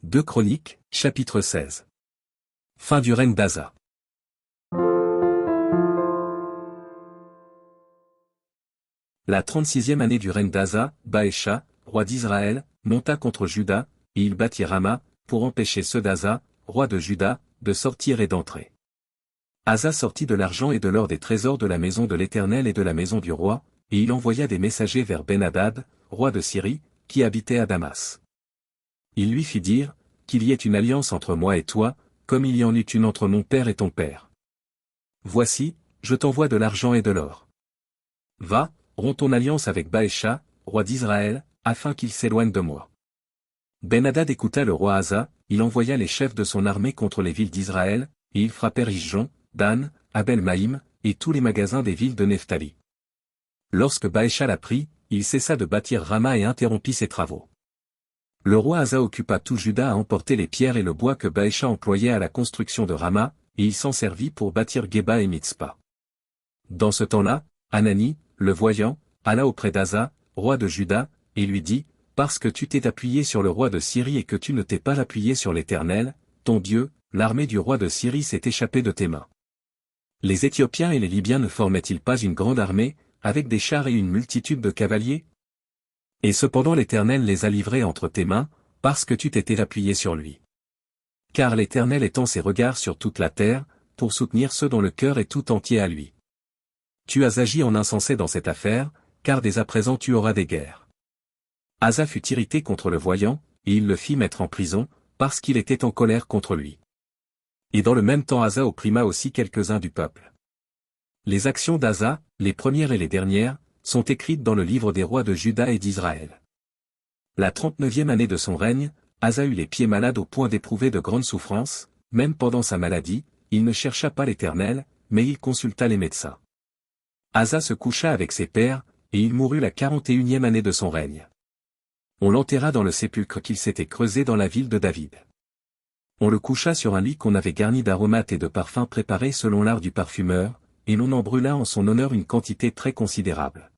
2 Chroniques, chapitre 16. Fin du règne d'Asa. La 36e année du règne d'Asa, Baécha, roi d'Israël, monta contre Juda, et il bâtit Rama, pour empêcher ceux d'Asa, roi de Juda, de sortir et d'entrer. Asa sortit de l'argent et de l'or des trésors de la maison de l'Éternel et de la maison du roi, et il envoya des messagers vers Ben-Hadad, roi de Syrie, qui habitait à Damas. Il lui fit dire, qu'il y ait une alliance entre moi et toi, comme il y en eut une entre mon père et ton père. Voici, je t'envoie de l'argent et de l'or. Va, romps ton alliance avec Baécha, roi d'Israël, afin qu'il s'éloigne de moi. Ben-Hadad écouta le roi Asa, il envoya les chefs de son armée contre les villes d'Israël, et ils frappèrent Isjon, Dan, Abel-Maïm, et tous les magasins des villes de Nephtali. Lorsque Baécha l'apprit, il cessa de bâtir Rama et interrompit ses travaux. Le roi Asa occupa tout Juda à emporter les pierres et le bois que Baécha employait à la construction de Rama, et il s'en servit pour bâtir Geba et Mitzpa. Dans ce temps-là, Hanani, le voyant, alla auprès d'Asa, roi de Juda, et lui dit, « Parce que tu t'es appuyé sur le roi de Syrie et que tu ne t'es pas appuyé sur l'Éternel, ton Dieu, l'armée du roi de Syrie s'est échappée de tes mains. Les Éthiopiens et les Libyens ne formaient-ils pas une grande armée, avec des chars et une multitude de cavaliers? Et cependant l'Éternel les a livrés entre tes mains, parce que tu t'étais appuyé sur lui. Car l'Éternel étend ses regards sur toute la terre, pour soutenir ceux dont le cœur est tout entier à lui. Tu as agi en insensé dans cette affaire, car dès à présent tu auras des guerres. » Asa fut irrité contre le voyant, et il le fit mettre en prison, parce qu'il était en colère contre lui. Et dans le même temps Asa opprima aussi quelques-uns du peuple. Les actions d'Asa, les premières et les dernières, sont écrites dans le livre des rois de Juda et d'Israël. La 39e année de son règne, Asa eut les pieds malades au point d'éprouver de grandes souffrances, même pendant sa maladie, il ne chercha pas l'Éternel, mais il consulta les médecins. Asa se coucha avec ses pères, et il mourut la 41e année de son règne. On l'enterra dans le sépulcre qu'il s'était creusé dans la ville de David. On le coucha sur un lit qu'on avait garni d'aromates et de parfums préparés selon l'art du parfumeur, et l'on en brûla en son honneur une quantité très considérable.